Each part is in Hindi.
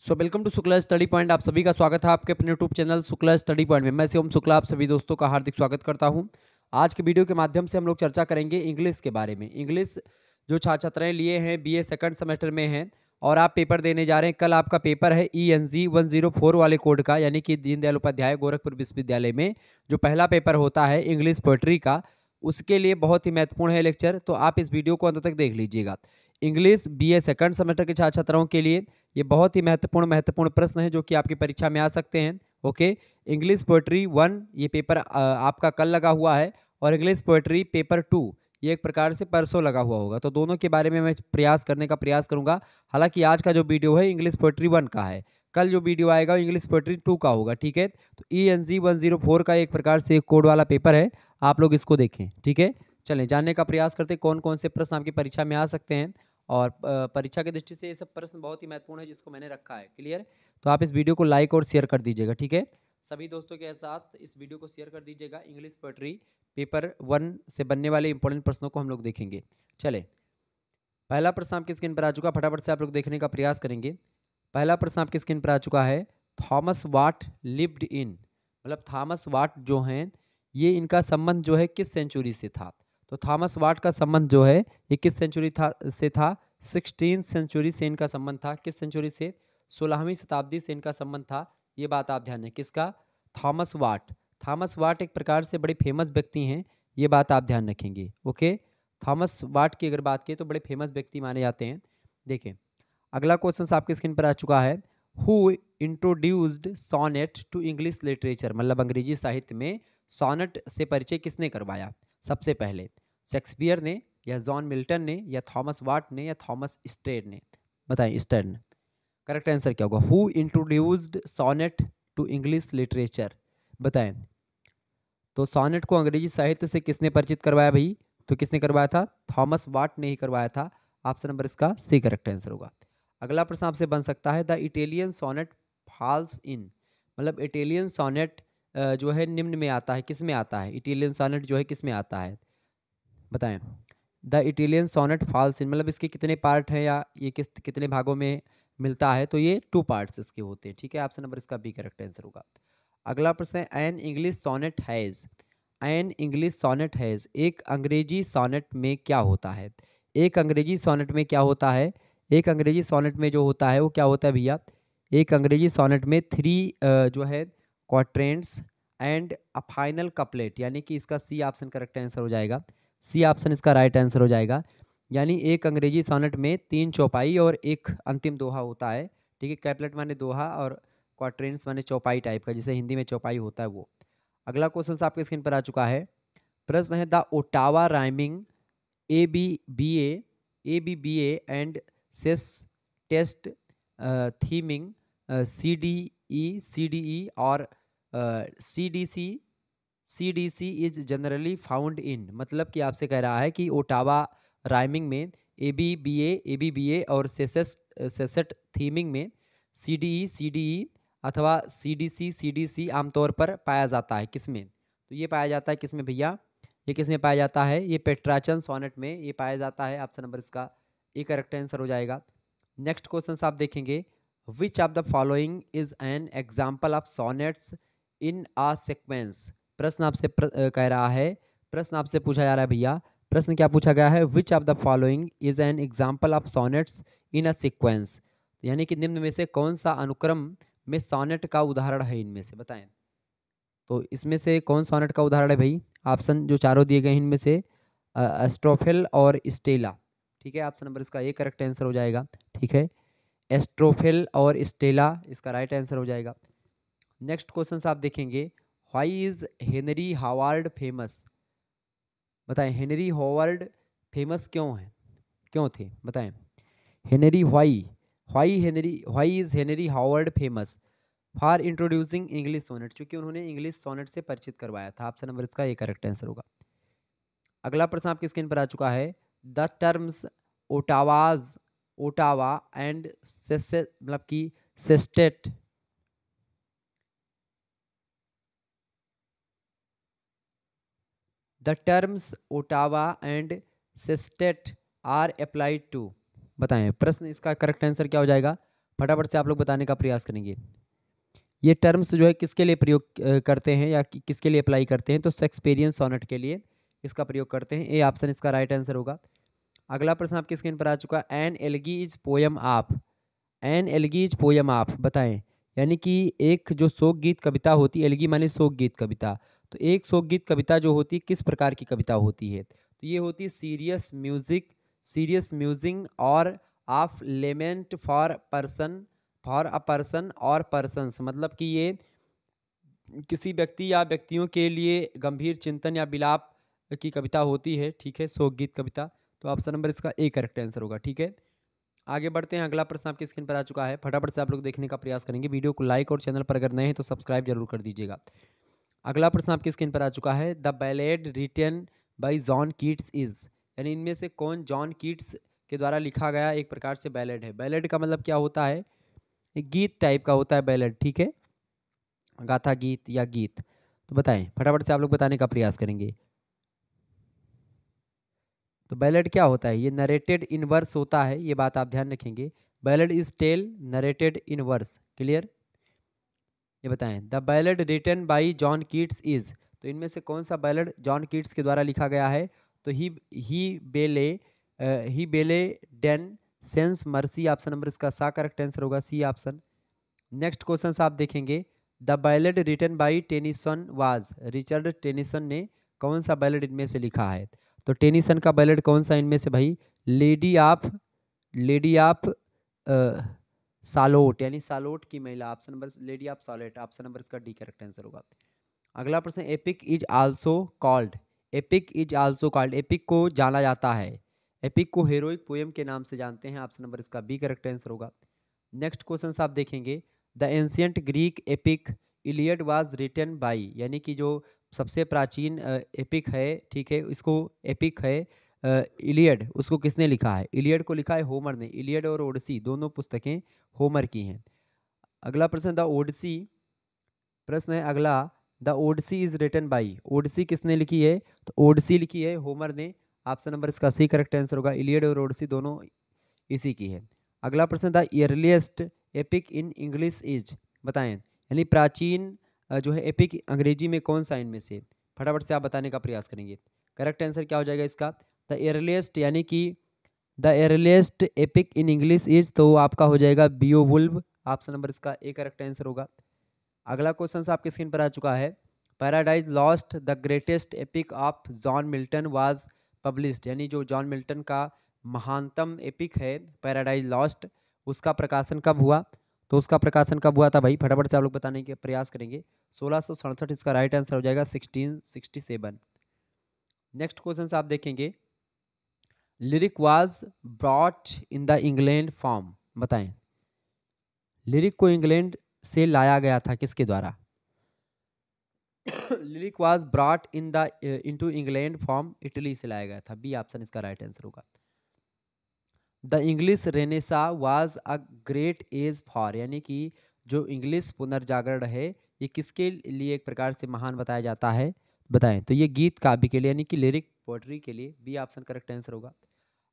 Welcome to Shukla study point. आप सभी का स्वागत है आपके अपने YouTube channel Shukla study point में। मैं शिवम शुक्ला आप सभी दोस्तों का हार्दिक स्वागत करता हूं। आज के वीडियो के माध्यम से हम लोग चर्चा करेंगे इंग्लिश के बारे में। इंग्लिश जो छात्र छात्राएं लिए हैं बीए सेकंड सेमेस्टर में हैं और आप पेपर देने जा रहे हैं। कल आपका पेपर है ENG 104 वाले कोड का, यानी कि दीनदयाल उपाध्याय गोरखपुर विश्वविद्यालय में जो पहला पेपर होता है इंग्लिश पोएट्री का, उसके लिए बहुत ही महत्वपूर्ण है लेक्चर। तो आप इस वीडियो को अंत तक देख लीजिएगा। इंग्लिश बीए सेकंड सेमेस्टर के छात्र छात्राओं के लिए ये बहुत ही महत्वपूर्ण प्रश्न है जो कि आपकी परीक्षा में आ सकते हैं। ओके, इंग्लिश पोएट्री 1 ये पेपर आपका कल लगा हुआ है और इंग्लिश पोएट्री पेपर 2 ये एक प्रकार से परसों लगा हुआ होगा। तो दोनों के बारे में मैं प्रयास करूंगा। हालांकि आज का जो वीडियो है इंग्लिश पोएट्री 1 का है, कल जो वीडियो आएगा इंग्लिश पोएट्री 2 का होगा। ठीक है, तो ENG 104 का एक प्रकार से कोड वाला पेपर है, आप लोग इसको देखें। ठीक है, चलें जानने का प्रयास करते हैं कौन कौन से प्रश्न आपकी परीक्षा में आ सकते हैं। और परीक्षा की दृष्टि से ये सब प्रश्न बहुत ही महत्वपूर्ण है जिसको मैंने रखा है। क्लियर? तो आप इस वीडियो को लाइक और शेयर कर दीजिएगा। ठीक है, सभी दोस्तों के साथ इस वीडियो को शेयर कर दीजिएगा। इंग्लिश पोएट्री पेपर 1 से बनने वाले इंपॉर्टेंट प्रश्नों को हम लोग देखेंगे। चले, पहला प्रश्न आपकी स्क्रीन पर आ चुका, फटाफट से आप लोग देखने का प्रयास करेंगे। पहला प्रश्न आपकी स्क्रीन पर आ चुका है, थॉमस वाट लिव्ड इन, मतलब थॉमस वाट जो हैं ये इनका संबंध जो है किस सेंचुरी से था। तो थॉमस वाट का संबंध जो है ये किस सेंचुरी था 16th सेंचुरी से इनका संबंध था। किस सेंचुरी से? 16वीं शताब्दी से इनका संबंध था। ये बात आप ध्यान दें, किसका? थॉमस वाट। थॉमस वाट एक प्रकार से बड़े फेमस व्यक्ति हैं, ये बात आप ध्यान रखेंगे। ओके, थॉमस वाट की अगर बात करें तो बड़े फेमस व्यक्ति माने जाते हैं। देखें, अगला क्वेश्चन आपके स्क्रीन पर आ चुका है, who introduced sonnet to English literature, मतलब अंग्रेजी साहित्य में सोनेट से परिचय किसने करवाया सबसे पहले? शेक्सपियर ने, या जॉन मिल्टन ने, या थॉमस वाट ने, या थॉमस स्टेड ने? बताएं, स्टेड। करेक्ट आंसर क्या होगा? Who introduced sonnet to English literature, बताएं। तो सोनेट को अंग्रेजी साहित्य से किसने परिचित करवाया भाई? तो किसने करवाया था? थॉमस वाट ने ही करवाया था। ऑप्शन नंबर इसका सी करेक्ट आंसर होगा। अगला प्रश्न आपसे बन सकता है, the Italian sonnet falls in, मतलब इटालियन सोनेट जो है निम्न में आता है, किस में आता है? इटालियन सोनेट जो है किस में आता है, बताएं। The Italian sonnet falls in, मतलब इसके कितने पार्ट हैं या ये कितने भागों में मिलता है? तो ये 2 पार्ट्स इसके होते हैं। ठीक है, ऑप्शन नंबर इसका बी करेक्ट आंसर होगा। अगला प्रश्न है, an English sonnet has, an English sonnet has, एक अंग्रेजी सोनेट में क्या होता है? एक अंग्रेजी सोनेट में क्या होता है? एक अंग्रेजी सोनेट में जो होता है वो क्या होता है भैया? एक अंग्रेजी सोनेट में 3 जो है क्वाट्रेंट्स एंड अ फाइनल कपलेट, यानी कि इसका सी ऑप्शन करेक्ट आंसर हो जाएगा। सी ऑप्शन इसका राइट आंसर हो जाएगा। यानी एक अंग्रेजी सोनेट में 3 चौपाई और एक अंतिम दोहा होता है। ठीक है, कैपलेट माने दोहा और क्वाट्रेंट्स माने चौपाई टाइप का, जिसे हिंदी में चौपाई होता है वो। अगला क्वेश्चन आपके स्क्रीन पर आ चुका है, प्रश्न है, the ottava rhyming A B B A and sestet rhyming C D E और C D C is generally found in, मतलब कि आपसे कह रहा है कि ओटावा राइमिंग में ए बी बी ए और सेसेट थीमिंग में सी डी ई अथवा सी डी सी आमतौर पर पाया जाता है किसमें? तो ये पाया जाता है किसमें भैया? ये किसमें पाया जाता है? ये पेट्राचन सोनेट में ये पाया जाता है। ऑप्शन नंबर इसका ए करेक्ट आंसर हो जाएगा। नेक्स्ट क्वेश्चन आप देखेंगे, which of the following is an example of sonnets in a sequence. प्रश्न आपसे कह रहा है, प्रश्न आपसे पूछा जा रहा है भैया, प्रश्न क्या पूछा गया है? Which of the following is an example of sonnets in a sequence, यानी कि निम्न में से कौन सा अनुक्रम में सोनेट का उदाहरण है इनमें से, बताएं। तो इसमें से कौन सोनेट का उदाहरण है भाई? ऑप्शन जो चारों दिए गए हैं इनमें से एस्ट्रोफिल और स्टेला। ठीक है, ऑप्शन नंबर इसका ए करेक्ट आंसर हो जाएगा। ठीक है, एस्ट्रोफिल और स्टेला इसका राइट आंसर हो जाएगा। नेक्स्ट क्वेश्चन आप देखेंगे, why is Henry Howard famous, बताएं। हेनरी हावर्ड फेमस क्यों है, क्यों थे, बताएं। Henry why is Henry Howard famous for introducing English sonnet, क्योंकि उन्होंने इंग्लिश सोनेट से परिचित करवाया था। ऑप्शन नंबर इसका ए करेक्ट आंसर होगा। अगला प्रश्न आपकी स्क्रीन पर आ चुका है, द टर्म्स ओटावा एंड मतलब कि sestet, the terms octave and sestet are applied to, बताएं। प्रश्न इसका करेक्ट आंसर क्या हो जाएगा? फटाफट से आप लोग बताने का प्रयास करेंगे। ये टर्म्स जो है किसके लिए प्रयोग करते हैं या किसके लिए अप्लाई करते हैं? तो शेक्सपियरियन सोनेट के लिए इसका प्रयोग करते हैं। ए ऑप्शन इसका राइट आंसर होगा। अगला प्रश्न आपकी स्क्रीन पर आ चुका है। An elegies poem of, an elegies poem of बताएं। यानी कि एक जो शोक गीत कविता होती है, एल्गी माने शोक गीत कविता, तो एक शोक गीत कविता जो होती है किस प्रकार की कविता होती है? तो ये होती है सीरियस म्यूजिक, सीरियस म्यूजिंग और of lament for person, for a person और पर्सन्स, मतलब कि ये किसी व्यक्ति या व्यक्तियों के लिए गंभीर चिंतन या विलाप की कविता होती है, ठीक है, शोक गीत कविता। तो ऑप्शन नंबर इसका ए करेक्ट आंसर होगा, ठीक है। आगे बढ़ते हैं। अगला प्रश्न आपकी स्क्रीन पर आ चुका है, फटाफट से आप लोग देखने का प्रयास करेंगे। वीडियो को लाइक और चैनल पर अगर नए हैं तो सब्सक्राइब जरूर कर दीजिएगा। अगला प्रश्न आपकी स्क्रीन पर आ चुका है। The ballad written by John Keats is, यानी इनमें से कौन जॉन कीट्स के द्वारा लिखा गया एक प्रकार से बैलेड है? बैलेड का मतलब क्या होता है? एक गीत टाइप का होता है बैलेड, ठीक है, गाथा गीत या गीत। तो बताएं, फटाफट से आप लोग बताने का प्रयास करेंगे। तो बैलेड क्या होता है? ये नरेटेड इन वर्स होता है, ये बात आप ध्यान रखेंगे। Ballad is tale narrated in verse, clear? ये बताएं। The ballad written by John Keats is, तो इनमें से कौन सा बैलेड जॉन कीट्स के द्वारा लिखा गया है? तो ही belle dame sans merci, option number इसका सा करेक्ट आंसर होगा, सी ऑप्शन। नेक्स्ट क्वेश्चन आप देखेंगे। The ballad written by Tennyson was, Richard Tennyson ने कौन सा बैलेड इनमें से लिखा है? तो टेनिसन का बैलेड कौन सा इनमें से भाई? लेडी ऑफ सालोट, यानी सालोट की महिला, option number lady of Shalott, option number इसका डी करेक्ट आंसर होगा। अगला प्रश्न, epic is also called, epic is also called, epic को जाना जाता है, एपिक को हेरोइक पोएम के नाम से जानते हैं, ऑप्शन नंबर इसका बी करेक्ट आंसर होगा। नेक्स्ट क्वेश्चन आप देखेंगे। The ancient Greek epic Iliad was written by, यानी कि जो सबसे प्राचीन एपिक है, ठीक है, इसको एपिक है इलियड, उसको किसने लिखा है? इलियड को लिखा है होमर ने। इलियड और ओडिसी दोनों पुस्तकें होमर की हैं। अगला प्रश्न, द ओडिसी, प्रश्न है अगला, the Odyssey is written by, Odyssey किसने लिखी है? तो ओडिसी लिखी है होमर ने, ऑप्शन नंबर इसका सी करेक्ट आंसर होगा। इलियड और ओडिसी दोनों इसी की है। अगला प्रश्न, the earliest epic in English is, बताएं, यानी प्राचीन जो है एपिक अंग्रेजी में कौन सा इनमें से? फटाफट से आप बताने का प्रयास करेंगे। करेक्ट आंसर क्या हो जाएगा इसका? द अर्लीस्ट, यानी कि the earliest epic in English is, तो आपका हो जाएगा बियोवुल्फ, ऑप्शन नंबर इसका ए करेक्ट आंसर होगा। अगला क्वेश्चन आपके स्क्रीन पर आ चुका है। Paradise lost the greatest epic of John Milton was published, यानी जो जॉन मिल्टन का महानतम एपिक है पैराडाइज लॉस्ट, उसका प्रकाशन कब हुआ? तो उसका प्रकाशन कब हुआ था भाई? फटाफट से आप लोग बताने के प्रयास करेंगे। 1667 इसका राइट आंसर हो जाएगा, 1667। नेक्स्ट क्वेश्चन आप देखेंगे। Lyric was brought in the England form, बताएं, लिरिक को इंग्लैंड से लाया गया था किसके द्वारा? Lyric was brought in the into England from, Italy से लाया गया था, बी ऑप्शन इसका राइट आंसर होगा। The English renaissance was a great age for, यानी कि जो इंग्लिश पुनर्जागरण है ये किसके लिए एक प्रकार से महान बताया जाता है? बताएं। तो ये गीत काव्य के लिए, यानी कि लिरिक पोएट्री के लिए, बी ऑप्शन करेक्ट आंसर होगा।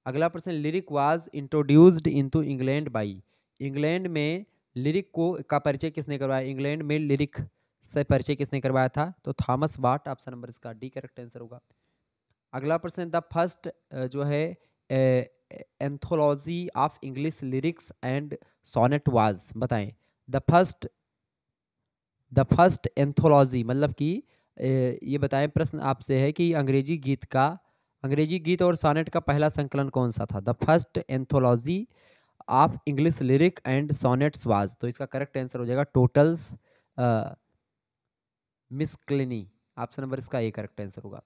अगला प्रश्न, lyric was introduced into England by, England में लिरिक को का परिचय किसने करवाया? इंग्लैंड में लिरिक से परिचय किसने करवाया था? तो थॉमस वाट, ऑप्शन नंबर इसका डी करेक्ट आंसर होगा। अगला प्रश्न, द फर्स्ट जो है anthology of English lyrics and sonnet was, बताएं। द फर्स्ट एंथोलॉजी मतलब कि ये बताएं, प्रश्न आपसे है कि अंग्रेजी गीत और सोनेट का पहला संकलन कौन सा था? The first anthology of English lyric and sonnets was, तो इसका करेक्ट आंसर हो जाएगा टोटल्स मिसक्लेनी, ऑप्शन नंबर इसका ए करेक्ट आंसर होगा।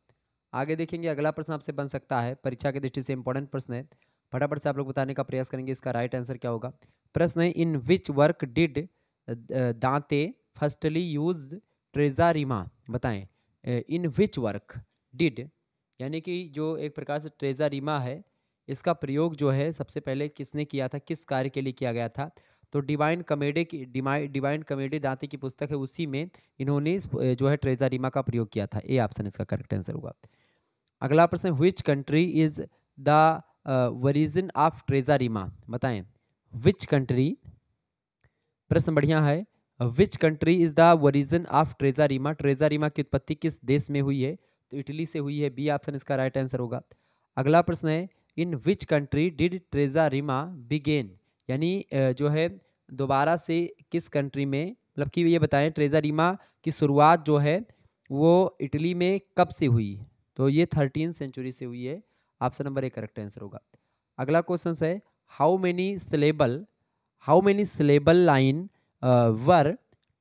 आगे देखेंगे। अगला प्रश्न आपसे बन सकता है, परीक्षा की दृष्टि से इंपॉर्टेंट प्रश्न है, फटाफट से आप लोग बताने का प्रयास करेंगे इसका राइट आंसर क्या होगा। प्रश्न है, इन विच वर्क डिड दांते फर्स्टली यूज ट्रेजारिमा, बताएं। इन विच वर्क डिड, यानी कि जो एक प्रकार से ट्रेजारिमा है, इसका प्रयोग जो है सबसे पहले किसने किया था, किस कार्य के लिए किया गया था? तो डिवाइन कॉमेडी दांते की पुस्तक है, उसी में इन्होंने जो है ट्रेजारिमा का प्रयोग किया था, ए ऑप्शन इसका करेक्ट आंसर होगा। अगला प्रश्न, which country is the origin of terza rima, बताएं। व्हिच कंट्री प्रश्न बढ़िया है। Which country is the origin of terza rima? Terza rima की उत्पत्ति किस देश में हुई है? तो इटली से हुई है, बी ऑप्शन इसका राइट आंसर होगा। अगला प्रश्न है, in which country did ट्रेजारिमा begin? यानी जो है दोबारा से किस कंट्री में, मतलब कि ये बताएं ट्रेजारिमा की शुरुआत जो है वो इटली में कब से हुई? तो ये 13वीं सेंचुरी से हुई है, option number A correct answer होगा। अगला क्वेश्चन है, how many syllable line were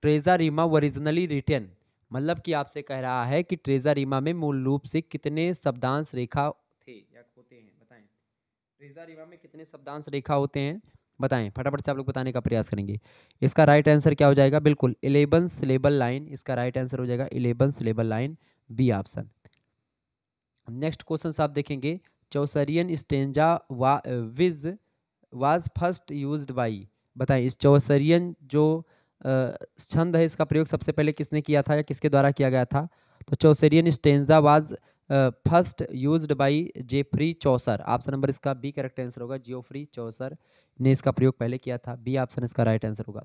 terza rima originally written? मतलब कि आपसे कह रहा है कि ट्रेजारिमा में मूल रूप से कितने शब्दांश रेखा थे या होते हैं, बताएं। ट्रेजारिमा में कितने शब्दांश रेखा होते हैं, बताएं। फटाफट से आप लोग बताने का प्रयास करेंगे। इसका राइट आंसर क्या हो जाएगा? बिल्कुल 11 सिलेबल लाइन, इसका राइट आंसर हो जाएगा 11 syllable line, B option. Next question आप देखेंगे, Chaucerian stanza which was first used by? बताएं, इस चौसरियन जो छंद है इसका प्रयोग सबसे पहले किसने किया था या किसके द्वारा किया गया था? तो Chaucerian stanza was first used by Geoffrey Chaucer, option number इसका बी करेक्ट आंसर होगा। जियोफ्री चौसर ने इसका प्रयोग पहले किया था, बी ऑप्शन इसका राइट आंसर होगा।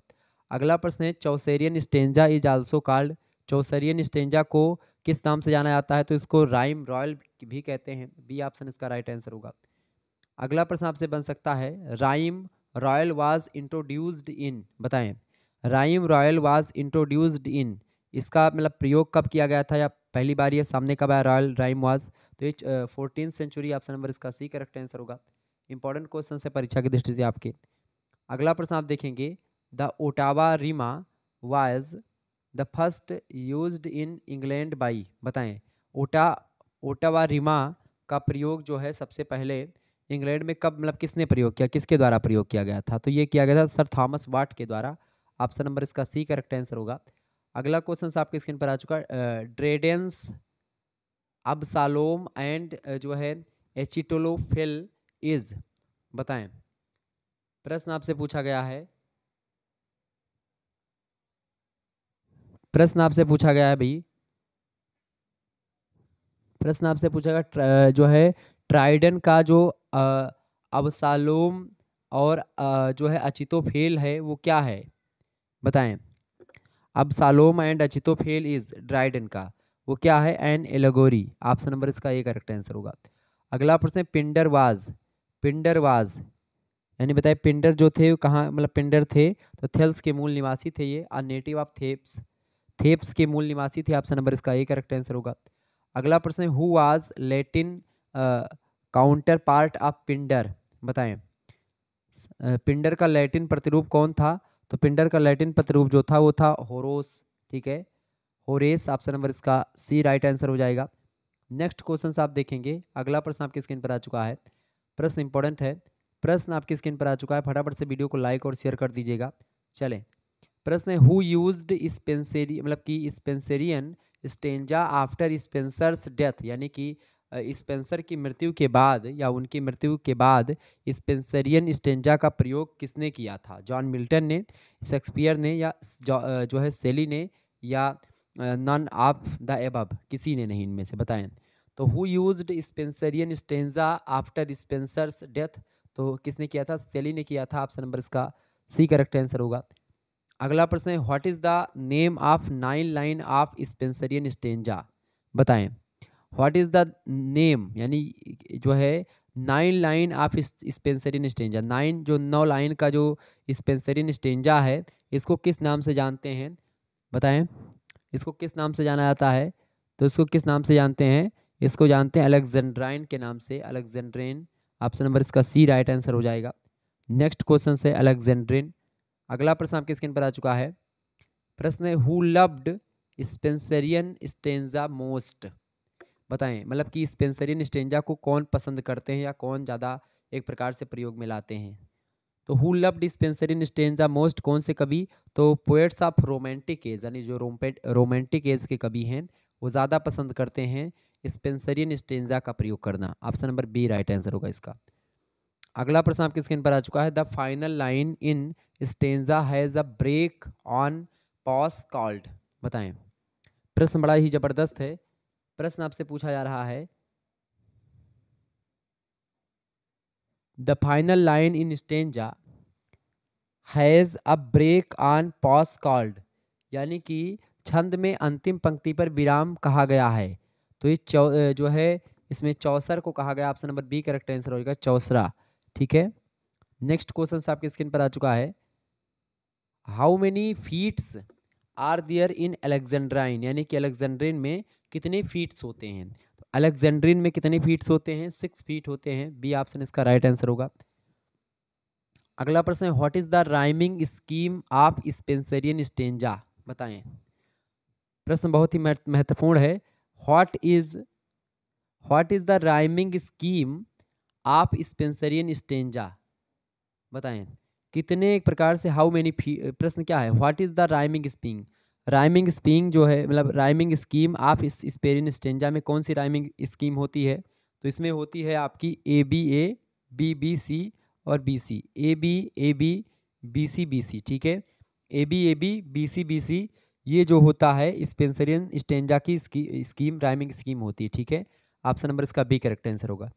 अगला प्रश्न है, Chaucerian stanza is also called? Chaucerian stanza को किस नाम से जाना जाता है? तो इसको राइम रॉयल भी कहते हैं, बी ऑप्शन इसका राइट आंसर होगा। अगला प्रश्न आपसे बन सकता है, rhyme royal was introduced in? बताएं, rhyme royal was introduced in, इसका मतलब प्रयोग कब किया गया था या पहली बार ये सामने कब आया रॉयल राइम वाज? तो ये 14th सेंचुरी, ऑप्शन नंबर इसका सी करेक्ट आंसर होगा। इंपॉर्टेंट क्वेश्चन है परीक्षा की दृष्टि से आपके। अगला प्रश्न आप देखेंगे, the ottava rima was the first used in England by? बताएं, ओटावा रीमा का प्रयोग जो है सबसे पहले इंग्लैंड में कब, मतलब किसने प्रयोग किया, किसके द्वारा प्रयोग किया गया था? तो ये किया गया था सर थॉमस वाट के द्वारा, ऑप्शन नंबर इसका सी करेक्ट आंसर होगा। अगला क्वेश्चन आपके स्क्रीन पर आ चुका है, ड्रेडेंस अबसालोम एंड जो है एचिटोलोफिल इज? बताएं, प्रश्न आपसे पूछा गया है, प्रश्न आपसे पूछा गया है भाई, प्रश्न आपसे पूछा गया जो है ट्राइडन का जो अबसालोम और जो है अचितोफेल है वो क्या है? बताएं, अबसालोम एंड अचितोफेल इज ड्राइडन का वो क्या है? एन एलेगोरी, ऑप्शन नंबर इसका ए करेक्ट आंसर होगा। अगला प्रश्न है, पिंडरवाज यानी बताए पिंडर जो थे वो कहाँ, मतलब पिंडर थे तो थेल्स के मूल निवासी थे, ये आ नेटिव ऑफ थेप्स के मूल निवासी थे, ऑप्शन नंबर इसका ए करेक्ट आंसर होगा। अगला प्रश्न है, who was Latin counter part of Pindar? बताएं, पिंडर का लैटिन प्रतिरूप कौन था? तो पिंडर का लैटिन प्रतिरूप जो था वो था होरोस, ठीक है, होरेस, ऑप्शन नंबर इसका सी राइट आंसर हो जाएगा। नेक्स्ट क्वेश्चन आप देखेंगे, अगला प्रश्न आपकी स्क्रीन पर आ चुका है, प्रश्न इंपॉर्टेंट है, प्रश्न आपकी स्क्रीन पर आ चुका है, फटाफट से वीडियो को लाइक और शेयर कर दीजिएगा। चलें, प्रश्न है, हु यूज्ड स्पेंसेरी, मतलब कि Spencerian stanza after Spencer's death? यानी कि स्पेंसर की मृत्यु के बाद या उनकी मृत्यु के बाद स्पेंसरियन स्टेंजा का प्रयोग किसने किया था? जॉन मिल्टन ने, शेक्सपियर ने, या जो है सेली ने, या नन ऑफ द एबव, किसी ने नहीं इनमें से? बताएं, तो who used Spenserian stanza after Spencer's death? तो किसने किया था? सेली ने किया था, ऑप्शन नंबर इसका सी करेक्ट आंसर होगा। अगला प्रश्न है, what is the name of 9 line of Spenserian stanza? बताएं, व्हाट इज द नेम, यानी जो है 9 लाइन ऑफ स्पेंसरियन स्टेंजा, 9 जो 9 लाइन का जो स्पेंसरियन स्टेंजा है इसको किस नाम से जानते हैं? बताएं, इसको किस नाम से जाना जाता है? तो इसको किस नाम से जानते हैं? इसको जानते हैं अलेक्जेंड्राइन के नाम से, अलेक्जेंड्रेन, ऑप्शन नंबर इसका सी राइट आंसर हो जाएगा। नेक्स्ट क्वेश्चन है अलेक्जेंड्रिन। अगला प्रश्न आपके स्क्रीन पर आ चुका है, प्रश्न है, who loved Spenserian stanza most? बताएं, मतलब कि स्पेंसरियन स्टेंजा को कौन पसंद करते हैं या कौन ज़्यादा एक प्रकार से प्रयोग में लाते हैं? तो who loved Spenserian stanza most कौन से कवि? तो पोएट्स ऑफ रोमांटिक एज, यानी जो रोमांटिक एज के कवि हैं वो ज़्यादा पसंद करते हैं स्पेंसरियन स्टेंजा का प्रयोग करना, option number B right answer होगा इसका। अगला प्रश्न आपकी स्क्रीन पर आ चुका है, the final line in stanza has a break on pause called? बताएं, प्रश्न बड़ा ही जबरदस्त है, प्रश्न आपसे पूछा जा रहा है, the final line in stanza has a break on pause called, यानी कि छंद में अंतिम पंक्ति पर विराम कहा गया है। तो ये जो है इसमें चौसर को कहा गया। Option number B correct answer होगा चौसरा। ठीक है, नेक्स्ट क्वेश्चन आपके स्क्रीन पर आ चुका है। How many feets are there in alexandrine, यानी कि अलेक्जेंड्रिन में कितने फीट्स होते हैं। तो अलेक्जेंड्रिन में कितने फीट्स होते हैं, 6 फीट होते हैं। बी ऑप्शन इसका राइट आंसर होगा। अगला प्रश्न है what is the rhyming scheme of Spenserian stanza, बताएं। प्रश्न बहुत ही महत्वपूर्ण है। What is the rhyming scheme of Spenserian stanza, बताएं। कितने एक प्रकार से हाउ मेनी, प्रश्न क्या है, what is the rhyming scheme. Rhyming scheme जो है मतलब राइमिंग स्कीम ऑफ स्पेरियन स्टेंजा में कौन सी राइमिंग स्कीम होती है। तो इसमें होती है आपकी ए बी सी और B C, A B B C. ठीक है, ए बी सी ये जो होता है स्पेंसरियन स्टेंजा की स्कीम राइमिंग स्कीम होती है। ठीक है, ऑप्शन नंबर इसका बी करेक्ट आंसर होगा।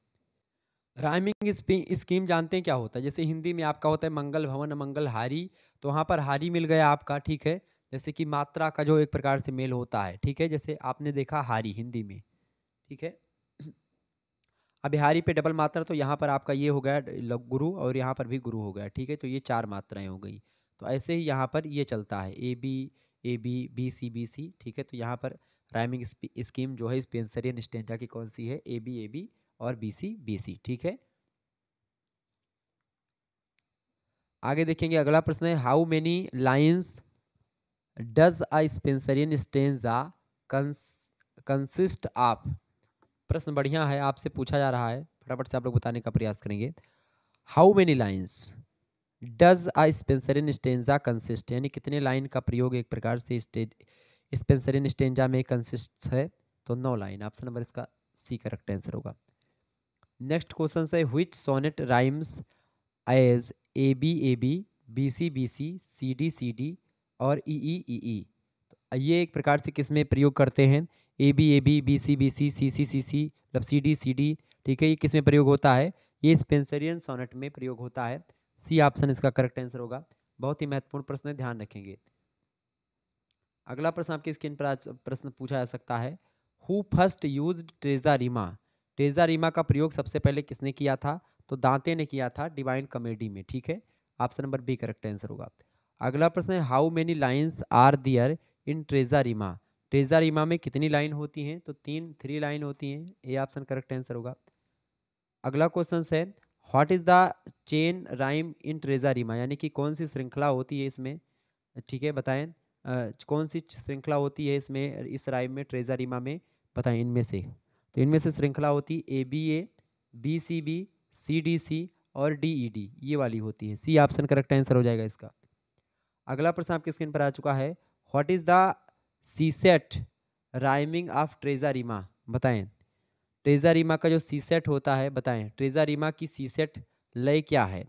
राइमिंग स्कीम जानते हैं क्या होता है, जैसे हिंदी में आपका होता है मंगल भवन मंगल हारी, तो वहाँ पर हारी मिल गया आपका। ठीक है, जैसे कि मात्रा का जो एक प्रकार से मेल होता है। ठीक है, जैसे आपने देखा हारी हिंदी में। ठीक है, अब हारी पे डबल मात्रा, तो यहाँ पर आपका ये हो गया गुरु और यहाँ पर भी गुरु हो गया। ठीक है, तो ये 4 मात्राएं हो गई। तो ऐसे ही यहाँ पर ये चलता है ए बी बी सी। ठीक है, तो यहाँ पर राइमिंग स्कीम जो है स्पेंसरियन स्टेंजा की कौन सी है, ए बी और बी सी। ठीक है, आगे देखेंगे। अगला प्रश्न है how many lines does a Spenserian stanza consist of. प्रश्न बढ़िया है, आपसे पूछा जा रहा है, फटाफट से आप लोग बताने का प्रयास करेंगे। How many lines does a Spenserian stanza consist, यानी कितने लाइन का प्रयोग एक प्रकार से स्पेंसरियन स्टेंजा में कंसिस्ट है। तो 9 लाइन, ऑप्शन नंबर इसका सी करेक्ट आंसर होगा। नेक्स्ट क्वेश्चन है which sonnet rhymes as A B C और ई। ये एक प्रकार से किस में प्रयोग करते हैं, ए बी सी मतलब सी डी। ठीक है, ये किस में प्रयोग होता है, ये स्पेंसरियन सोनेट में प्रयोग होता है। सी ऑप्शन इसका करेक्ट आंसर होगा। बहुत ही महत्वपूर्ण प्रश्न है, ध्यान रखेंगे। अगला प्रश्न आपकी स्क्रीन पर आज प्रश्न पूछा जा सकता है हु फर्स्ट यूज्ड ट्रेज़ारिमा। ट्रेज़ारिमा का प्रयोग सबसे पहले किसने किया था, तो दांते ने किया था डिवाइन कॉमेडी में। ठीक है, option number B correct answer होगा। अगला प्रश्न है how many lines are there in terza rima. Terza rima में कितनी लाइन होती हैं, तो 3 लाइन होती हैं। ए ऑप्शन करेक्ट आंसर होगा। अगला क्वेश्चन है what is the chain rhyme in terza rima, यानी कि कौन सी श्रृंखला होती है इसमें। ठीक है, बताएं कौन सी श्रृंखला होती है इसमें, इस राइम में ट्रेज़ारिमा में, बताएं इनमें से। तो इनमें से श्रृंखला होती है बी सी डी सी और डी ई डी, ये वाली होती है। सी ऑप्शन करेक्ट आंसर हो जाएगा इसका। अगला प्रश्न आपके स्क्रीन पर आ चुका है what is the sestet rhyming of terza rima, बताएं। ट्रेज़ारिमा का जो सीसेट होता है, बताएं ट्रेज़ारिमा की सीसेट लय क्या है।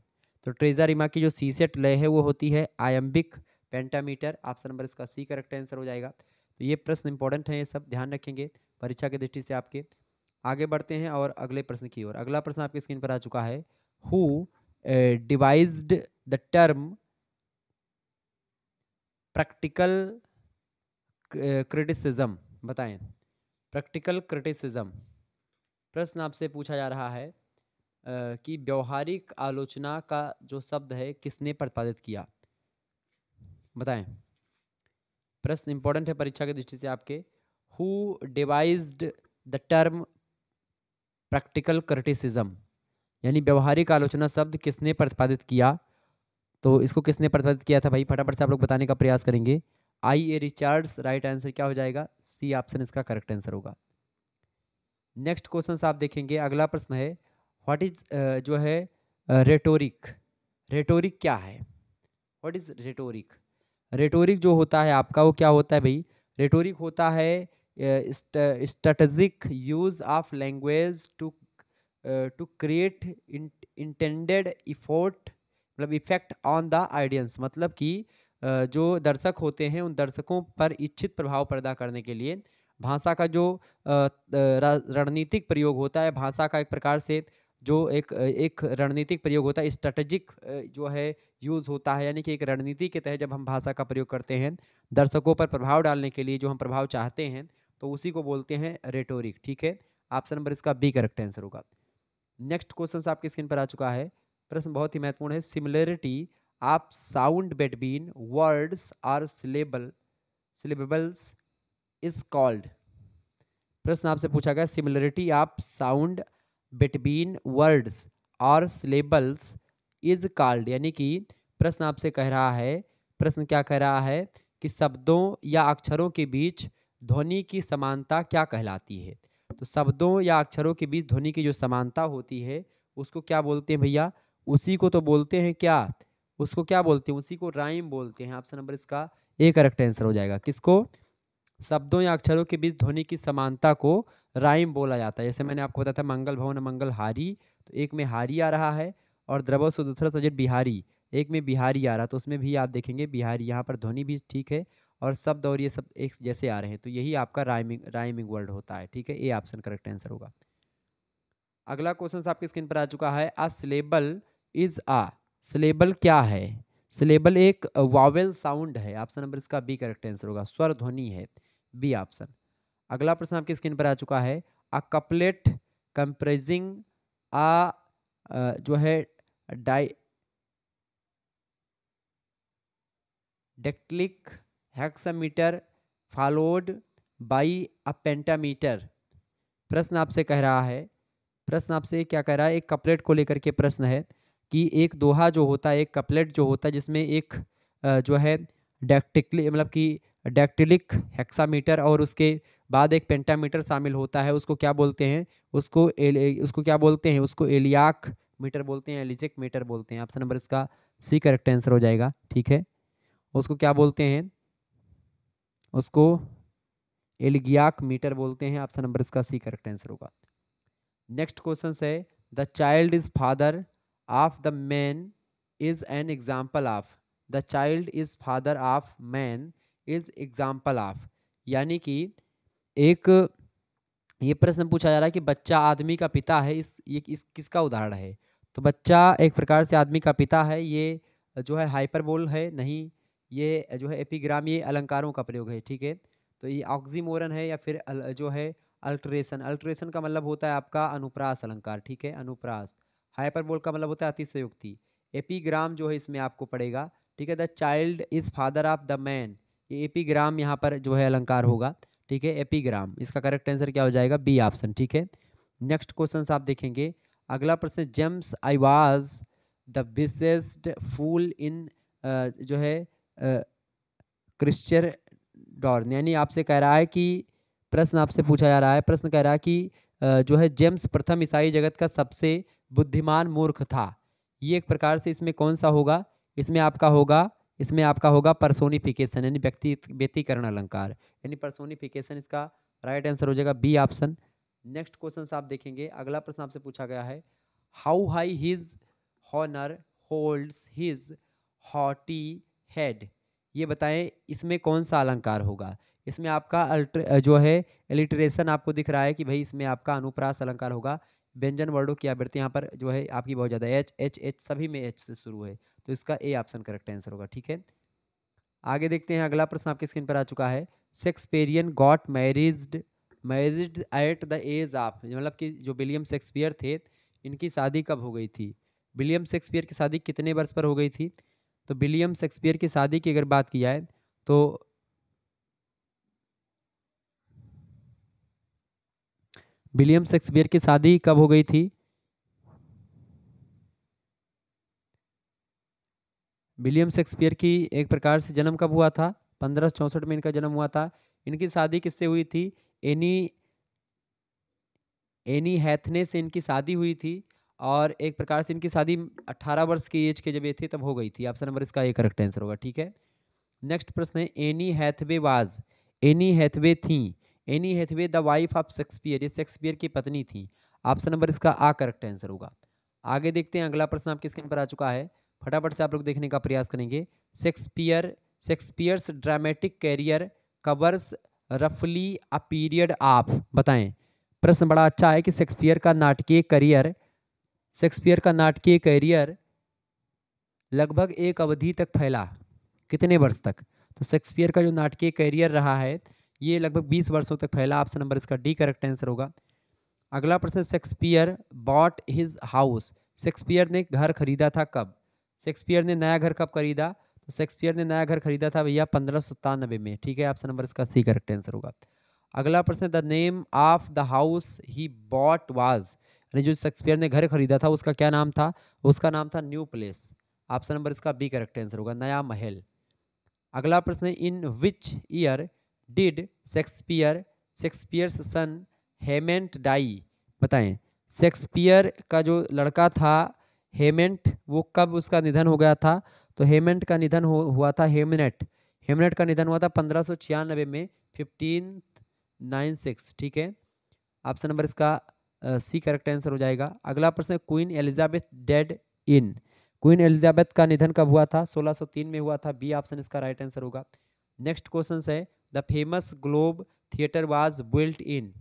तो ट्रेज़ारिमा की जो सीसेट लय है वो होती है आयम्बिक पेंटामीटर। ऑप्शन नंबर इसका सी करेक्ट आंसर हो जाएगा। तो ये प्रश्न इंपॉर्टेंट है, ये सब ध्यान रखेंगे परीक्षा की दृष्टि से आपके। आगे बढ़ते हैं और अगले प्रश्न की ओर। अगला प्रश्न आपकी स्क्रीन पर आ चुका है who devised the term practical criticism, बताएं प्रैक्टिकल क्रिटिसिज्म। प्रश्न आपसे पूछा जा रहा है कि व्यवहारिक आलोचना का जो शब्द है किसने प्रतिपादित किया, बताएं। प्रश्न इंपॉर्टेंट है परीक्षा की दृष्टि से आपके। Who devised the term practical criticism, यानी व्यवहारिक आलोचना शब्द किसने प्रतिपादित किया। तो इसको किसने प्रतिपादित किया था भाई, फटाफट से आप लोग बताने का प्रयास करेंगे। आई ए रिचार्ड्स, राइट आंसर क्या हो जाएगा, सी ऑप्शन इसका करेक्ट आंसर होगा। नेक्स्ट क्वेश्चन आप देखेंगे। अगला प्रश्न है व्हाट इज जो है रेटोरिक। रेटोरिक क्या है, व्हाट इज रेटोरिक। रेटोरिक जो होता है आपका वो क्या होता है भाई, रेटोरिक होता है strategic use of language to create intended effort मतलब इफेक्ट ऑन द ऑडियंस, मतलब कि जो दर्शक होते हैं उन दर्शकों पर इच्छित प्रभाव पैदा करने के लिए भाषा का जो रणनीतिक प्रयोग होता है, भाषा का एक प्रकार से जो एक रणनीतिक प्रयोग होता है, स्ट्रेटेजिक जो है यूज़ होता है, यानी कि एक रणनीति के तहत जब हम भाषा का प्रयोग करते हैं दर्शकों पर प्रभाव डालने के लिए, जो हम प्रभाव चाहते हैं, तो उसी को बोलते हैं रेटोरिक। ठीक है, ऑप्शन नंबर इसका बी करेक्ट आंसर होगा। नेक्स्ट क्वेश्चन आपकी स्क्रीन पर आ चुका है। प्रश्न बहुत ही महत्वपूर्ण है। Similarity of sound between words और सिलेबल्स इज कॉल्ड। प्रश्न आपसे पूछा गया similarity of sound between words और सिलेबल्स इज कॉल्ड, यानी कि प्रश्न आपसे कह रहा है, प्रश्न क्या कह रहा है कि शब्दों या अक्षरों के बीच ध्वनि की समानता क्या कहलाती है। तो शब्दों या अक्षरों के बीच ध्वनि की जो समानता होती है उसको क्या बोलते हैं भैया, उसी को तो बोलते हैं क्या, उसको क्या बोलते हैं, उसी को राइम बोलते हैं। ऑप्शन नंबर इसका ए करेक्ट आंसर हो जाएगा। किसको, शब्दों या अक्षरों के बीच ध्वनि की समानता को राइम बोला जाता है। जैसे मैंने आपको बताया था मंगल भवन मंगल हारी, तो एक में हारी आ रहा है और द्रव से दूसरा सब्जेक्ट बिहारी, एक में बिहारी आ रहा, तो उसमें भी आप देखेंगे बिहारी, यहाँ पर ध्वनि भी ठीक है और शब्द और ये सब एक जैसे आ रहे हैं, तो यही आपका राइमिंग वर्ड होता है। ठीक है, ए ऑप्शन करेक्ट आंसर होगा। अगला क्वेश्चन आपकी स्क्रीन पर आ चुका है। अ सिलेबल इज अ, सिलेबल क्या है, सिलेबल एक वावेल साउंड है। ऑप्शन नंबर इसका बी करेक्ट आंसर होगा, स्वर ध्वनि है, बी ऑप्शन। अगला प्रश्न आपकी स्क्रीन पर आ चुका है। अ कपलेट कंप्रेजिंग जो है dactylic hexameter followed by a pentameter. प्रश्न आपसे कह रहा है, प्रश्न आपसे क्या कह रहा है, एक कपलेट को लेकर के प्रश्न है कि एक दोहा जो होता है, एक कपलेट जो होता है जिसमें एक जो है डेक्टिकली मतलब कि डेक्टिलिक हेक्सामीटर और उसके बाद एक पेंटामीटर शामिल होता है, उसको क्या बोलते हैं, उसको क्या बोलते हैं, उसको एलियाक मीटर बोलते हैं, एलिजिक मीटर बोलते हैं। ऑप्शन नंबर इसका सी करेक्ट आंसर हो जाएगा। ठीक है, उसको क्या बोलते हैं, उसको एलिगियाक मीटर बोलते हैं। ऑप्शन नंबर इसका सी करेक्ट आंसर होगा। नेक्स्ट क्वेश्चन है the child is father of the man is an example of, the child is father of man is example of, यानी कि एक ये प्रश्न पूछा जा रहा है कि बच्चा आदमी का पिता है, इस किसका उदाहरण है। तो बच्चा एक प्रकार से आदमी का पिता है, ये जो है हाइपरबोल है नहीं, ये जो है एपिग्राम, ये अलंकारों का प्रयोग है। ठीक है, तो ये ऑक्सीमोरन है या फिर जो है अल्ट्रेशन, अल्ट्रेशन का मतलब होता है आपका अनुप्रास अलंकार। ठीक है, अनुप्रास। हाइपरबोल का मतलब होता है अतिशयोक्ति। एपिग्राम जो है इसमें आपको पड़ेगा। ठीक है, the child is father of the man, ये एपिग्राम यहाँ पर जो है अलंकार होगा। ठीक है, एपिग्राम, इसका करेक्ट आंसर क्या हो जाएगा, बी ऑप्शन। ठीक है, नेक्स्ट क्वेश्चन आप देखेंगे। अगला प्रश्न, James I was the biggest fool in जो है क्रिश्चियन डॉर्न, यानी आपसे कह रहा है कि प्रश्न आपसे पूछा जा रहा है, प्रश्न कह रहा है कि जो है जेम्स प्रथम ईसाई जगत का सबसे बुद्धिमान मूर्ख था। ये एक प्रकार से इसमें कौन सा होगा, इसमें आपका होगा पर्सोनिफिकेशन, यानी व्यक्तिकरण अलंकार, यानी पर्सोनिफिकेशन इसका राइट आंसर हो जाएगा, बी ऑप्शन। नेक्स्ट क्वेश्चन आप देखेंगे। अगला प्रश्न आपसे पूछा गया है, how high his honour holds his haughty head, ये बताएं इसमें कौन सा अलंकार होगा। इसमें आपका जो है एलिट्रेशन आपको दिख रहा है कि भाई इसमें आपका अनुप्रास अलंकार होगा। व्यंजन वर्डों की आवृत्ति यहाँ पर जो है आपकी बहुत ज़्यादा, एच एच एच सभी में एच से शुरू है, तो इसका ए ऑप्शन करेक्ट आंसर होगा। ठीक है, आगे देखते हैं। अगला प्रश्न आपकी स्क्रीन पर आ चुका है। Shakespearean got married at the age of, मतलब कि जो विलियम शेक्सपियर थे इनकी शादी कब हो गई थी, विलियम शेक्सपियर की शादी कितने वर्ष पर हो गई थी। तो विलियम शेक्सपियर की शादी की अगर बात की जाए तो विलियम शेक्सपियर की शादी कब हो गई थी, विलियम शेक्सपियर की एक प्रकार से जन्म कब हुआ था, 1564 में इनका जन्म हुआ था। इनकी शादी किससे हुई थी, एनी एनी हैथने से इनकी शादी हुई थी, और एक प्रकार से इनकी शादी 18 वर्ष की एज के जब ये थे तब हो गई थी। ऑप्शन नंबर इसका एक करेक्ट आंसर होगा। ठीक है, नेक्स्ट प्रश्न है, Anne Hathaway was, Anne Hathaway थी, Anne Hathaway the wife of Shakespeare, ये शेक्सपियर की पत्नी थी। ऑप्शन नंबर इसका आ करेक्ट आंसर होगा। आगे देखते हैं। अगला प्रश्न आपकी स्क्रीन पर आ चुका है, फटाफट से आप लोग देखने का प्रयास करेंगे। शेक्सपियर्स ड्रामेटिक कैरियर कवर्स रफली अ पीरियड ऑफ, बताएं। प्रश्न बड़ा अच्छा है कि शेक्सपियर का नाटकीय करियर शेक्सपियर का नाटकीय कैरियर लगभग एक अवधि तक फैला, कितने वर्ष तक? तो शेक्सपियर का जो नाटकीय कैरियर रहा है ये लगभग 20 वर्षों तक फैला। ऑप्शन नंबर इसका डी करेक्ट आंसर होगा। अगला प्रश्न, Shakespeare bot his house, Shakespeare ने घर खरीदा था कब? शेक्सपियर ने नया घर कब खरीदा? तो शेक्सपियर ने नया घर खरीदा था भैया 1597 में। ठीक है, ऑप्शन नंबर इसका सी करेक्ट आंसर होगा। अगला प्रश्न, the name of the house he bought was, यानी जो शेक्सपियर ने घर खरीदा था उसका क्या नाम था? उसका नाम था न्यू प्लेस। ऑप्शन नंबर इसका बी करेक्ट आंसर होगा, नया महल। अगला प्रश्न है, in which year did Shakespeare Shakespeare's son Hamnet die, बताएं। शेक्सपियर का जो लड़का था हेमेंट, वो कब उसका निधन हो गया था? तो हेमेंट का निधन हुआ था, हेमनेट, हेमनेट का निधन हुआ था 1596 में, 1596। ठीक है, ऑप्शन नंबर इसका सी करेक्ट आंसर हो जाएगा। अगला प्रश्न है, क्वीन एलिजाबेथ डेड इन, क्वीन एलिजाबेथ का निधन कब हुआ था? 1603 में हुआ था। बी ऑप्शन इसका राइट आंसर होगा। नेक्स्ट क्वेश्चन है, the famous globe theatre was built in,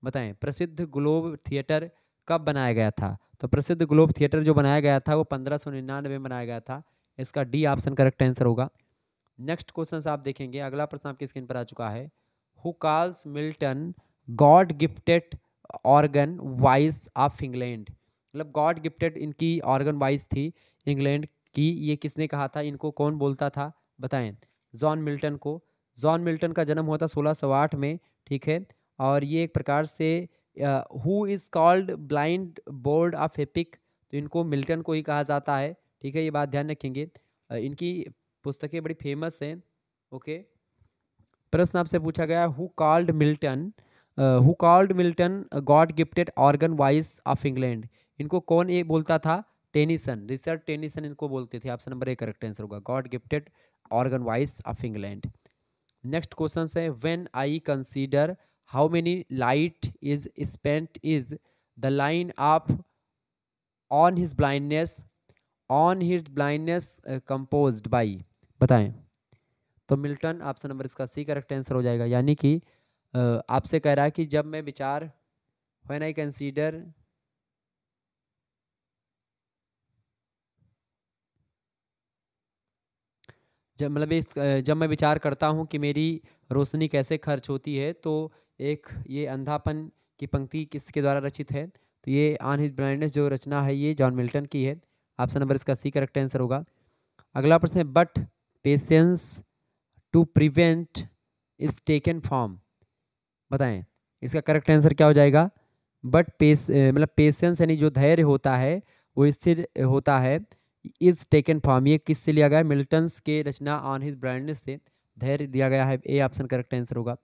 बताएं प्रसिद्ध ग्लोब थिएटर कब बनाया गया था? तो प्रसिद्ध ग्लोब थिएटर जो बनाया गया था वो 1599 में बनाया गया था। इसका डी ऑप्शन करेक्ट आंसर होगा। नेक्स्ट क्वेश्चन आप देखेंगे, अगला प्रश्न आपकी स्क्रीन पर आ चुका है, who calls Milton God gifted organ voice of England, मतलब गॉड गिफ्टेड इनकी ऑर्गन वॉइस थी इंग्लैंड की, ये किसने कहा था? इनको कौन बोलता था, बताएं। जॉन मिल्टन को। जॉन मिल्टन का जन्म हुआ था 1608 में। ठीक है, और ये एक प्रकार से who is called blind board of epic, तो इनको मिल्टन को ही कहा जाता है। ठीक है, ये बात ध्यान रखेंगे। इनकी पुस्तकें बड़ी फेमस हैं। ओके, प्रश्न आपसे पूछा गया, who called Milton God gifted organ voice of England, इनको कौन ये बोलता था? टेनिसन, रिचर्ड टेनिसन इनको बोलते थे। Option number A correct answer होगा, God gifted organ voice of England. Next question है, when I consider how many light is spent is the line of on his blindness composed by, बताएं। तो मिल्टन, ऑप्शन नंबर इसका सी करेक्ट आंसर हो जाएगा। यानी कि आपसे कह रहा है कि जब मैं विचार, व्हेन आई कंसीडर, जब मैं विचार करता हूँ कि मेरी रोशनी कैसे खर्च होती है, तो एक ये अंधापन की पंक्ति किसके द्वारा रचित है? तो ये ऑन हिज ब्लाइंडनेस जो रचना है ये जॉन मिल्टन की है। ऑप्शन नंबर इसका सी करेक्ट आंसर होगा। अगला प्रश्न है, but patience to prevent is taken form, बताएं इसका करेक्ट आंसर क्या हो जाएगा? बट मतलब पेशेंस यानी जो धैर्य होता है वो स्थिर होता है, इज टेकन फॉर्म ये किससे लिया गया है? मिल्टन्स के रचना ऑन हिज ब्राइटनेस से धैर्य दिया गया है। ए ऑप्शन करेक्ट आंसर होगा।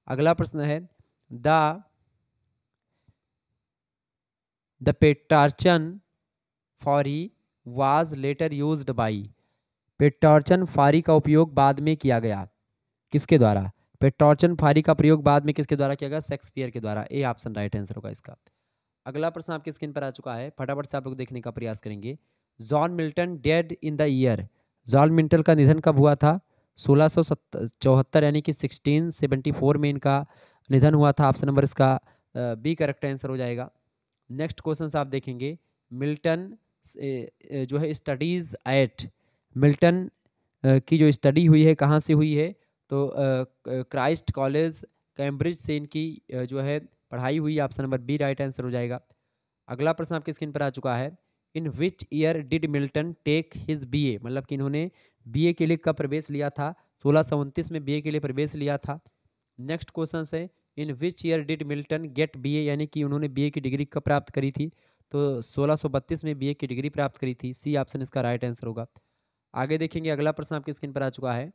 अगला प्रश्न है, the Petrarchan fori was later used by, Petrarchan फारी का उपयोग बाद में किया गया, किसके द्वारा? पेट्रार्चन फारी का प्रयोग बाद में किसके द्वारा किया गया? शेक्सपियर के द्वारा। ए ऑप्शन राइट आंसर होगा इसका। अगला प्रश्न आपकी स्क्रीन पर आ चुका है, फटाफट से आप लोग देखने का प्रयास करेंगे। John Milton dead in the year, John Milton का निधन कब हुआ था? 1674 यानी कि 1674 में इनका निधन हुआ था। ऑप्शन नंबर इसका बी करेक्ट आंसर हो जाएगा। नेक्स्ट क्वेश्चन आप देखेंगे, मिल्टन जो है स्टडीज एट, मिल्टन की जो स्टडी हुई है कहाँ से हुई है? तो क्राइस्ट कॉलेज कैम्ब्रिज से इनकी जो है पढ़ाई हुई। Option number B right answer हो जाएगा। अगला प्रश्न आपकी स्क्रीन पर आ चुका है, in which year did Milton take his BA, मतलब कि इन्होंने बीए के लिए कब प्रवेश लिया था? 1629 में बीए के लिए प्रवेश लिया था। नेक्स्ट क्वेश्चन है, in which year did Milton get BA, यानी कि उन्होंने बीए की डिग्री कब प्राप्त करी थी? तो 1632 में बीए की डिग्री प्राप्त करी थी। सी ऑप्शन इसका राइट आंसर होगा। आगे देखेंगे, अगला प्रश्न आपकी स्क्रीन पर आ चुका है,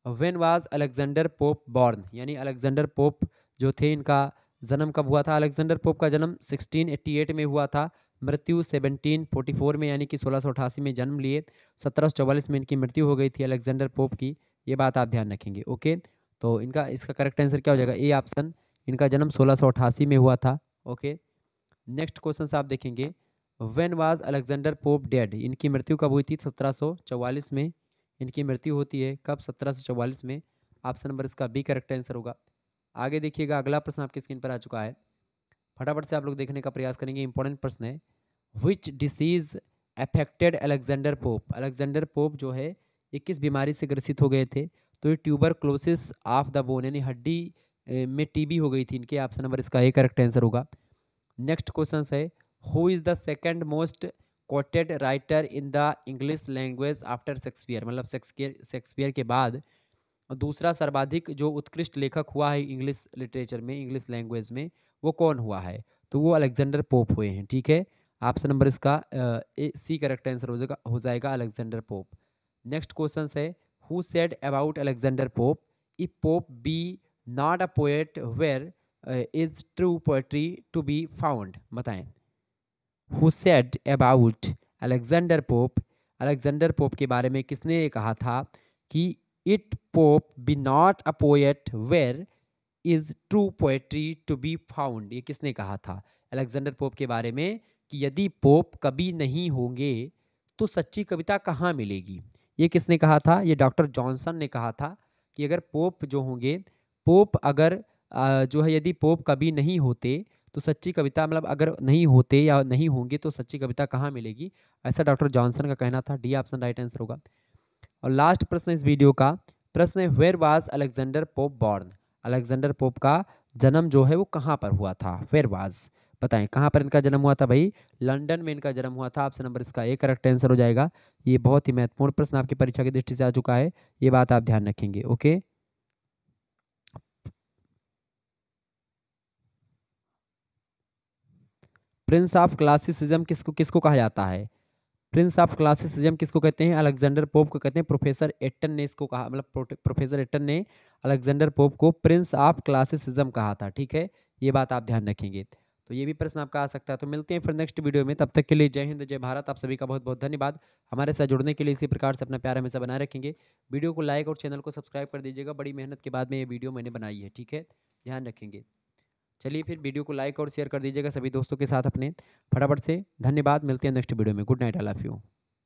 when was Alexander Pope born, यानी अलेक्जेंडर पोप जो थे इनका जन्म कब हुआ था? अलेक्जेंडर पोप का जन्म 1688 में हुआ था, मृत्यु 1744 में, यानी कि 1688 में जन्म लिए, 1744 में इनकी मृत्यु हो गई थी अलेक्जेंडर पोप की। ये बात आप ध्यान रखेंगे। ओके, तो इनका इसका करेक्ट आंसर क्या हो जाएगा? ए ऑप्शन, इनका जन्म 1688 में हुआ था। ओके, नेक्स्ट क्वेश्चन आप देखेंगे, when was Alexander pope dead, इनकी मृत्यु कब हुई थी? 1744 में इनकी मृत्यु होती है। कब? 1744 में। ऑप्शन नंबर इसका बी करेक्ट आंसर होगा। आगे देखिएगा, अगला प्रश्न आपकी स्क्रीन पर आ चुका है, फटाफट से आप लोग देखने का प्रयास करेंगे। इंपॉर्टेंट प्रश्न है, which disease affected Alexander Pope. Alexander pope जो है ये किस बीमारी से ग्रसित हो गए थे? तो ये ट्यूबरक्लोसिस ऑफ द बोन यानी हड्डी में टीबी हो गई थी इनके। ऑप्शन नंबर इसका ए करेक्ट आंसर होगा। नेक्स्ट क्वेश्चन है, who is the second most coated writer in the English language after Shakespeare. मतलब शेक्सपियर के बाद दूसरा सर्वाधिक जो उत्कृष्ट लेखक हुआ है इंग्लिश लिटरेचर में, इंग्लिश लैंग्वेज में, वो कौन हुआ है? तो वो अलेक्जेंडर पोप हुए हैं। ठीक है, ऑप्शन नंबर इसका सी करेक्ट आंसर हो जाएगा अलेक्जेंडर पोप। नेक्स्ट क्वेश्चन है, who said about Alexander Pope, if Pope be not a poet where is true poetry to be found. बताएं, who said about Alexander Pope, Alexander Pope के बारे में किसने ये कहा था कि it Pope be not a poet where is true poetry to be found. ये किसने कहा था अलेक्जेंडर पोप के बारे में कि यदि पोप कभी नहीं होंगे तो सच्ची कविता कहाँ मिलेगी? ये किसने कहा था? ये डॉक्टर जॉनसन ने कहा था कि अगर पोप जो होंगे, पोप अगर जो है यदि पोप कभी नहीं होते तो सच्ची कविता, मतलब अगर नहीं होते या नहीं होंगे तो सच्ची कविता कहाँ मिलेगी, ऐसा डॉक्टर जॉनसन का कहना था। डी ऑप्शन राइट आंसर होगा। और लास्ट प्रश्न इस वीडियो का प्रश्न है, where was Alexander Pope born. Alexander Pope का जन्म जो है वो कहाँ पर हुआ था? वेयर वाज, बताएं कहाँ पर इनका जन्म हुआ था? भाई लंदन में इनका जन्म हुआ था। ऑप्शन नंबर इसका एक करेक्ट आंसर हो जाएगा। ये बहुत ही महत्वपूर्ण प्रश्न आपकी परीक्षा की दृष्टि से आ चुका है, ये बात आप ध्यान रखेंगे। ओके, प्रिंस ऑफ क्लासिसिज्म किसको किसको कहा जाता है? प्रिंस ऑफ क्लासिसिज्म किसको कहते हैं? अलेक्जेंडर पोप को कहते हैं। प्रोफेसर एटन ने इसको कहा, मतलब प्रोफेसर एटन ने अलेक्जेंडर पोप को प्रिंस ऑफ क्लासिसिज्म कहा था। ठीक है, ये बात आप ध्यान रखेंगे। तो ये भी प्रश्न आपका आ सकता है। तो मिलते हैं फिर नेक्स्ट वीडियो में, तब तक के लिए जय हिंद जय भारत। आप सभी का बहुत बहुत धन्यवाद। हमारे साथ जुड़ने के लिए इसी प्रकार से अपना प्यार हमेशा बनाए रखेंगे। वीडियो को लाइक और चैनल को सब्सक्राइब कर दीजिएगा, बड़ी मेहनत के बाद में ये वीडियो मैंने बनाई है। ठीक है, ध्यान रखेंगे। चलिए फिर वीडियो को लाइक और शेयर कर दीजिएगा सभी दोस्तों के साथ अपने फटाफट से। धन्यवाद, मिलते हैं नेक्स्ट वीडियो में। Good night, I love you.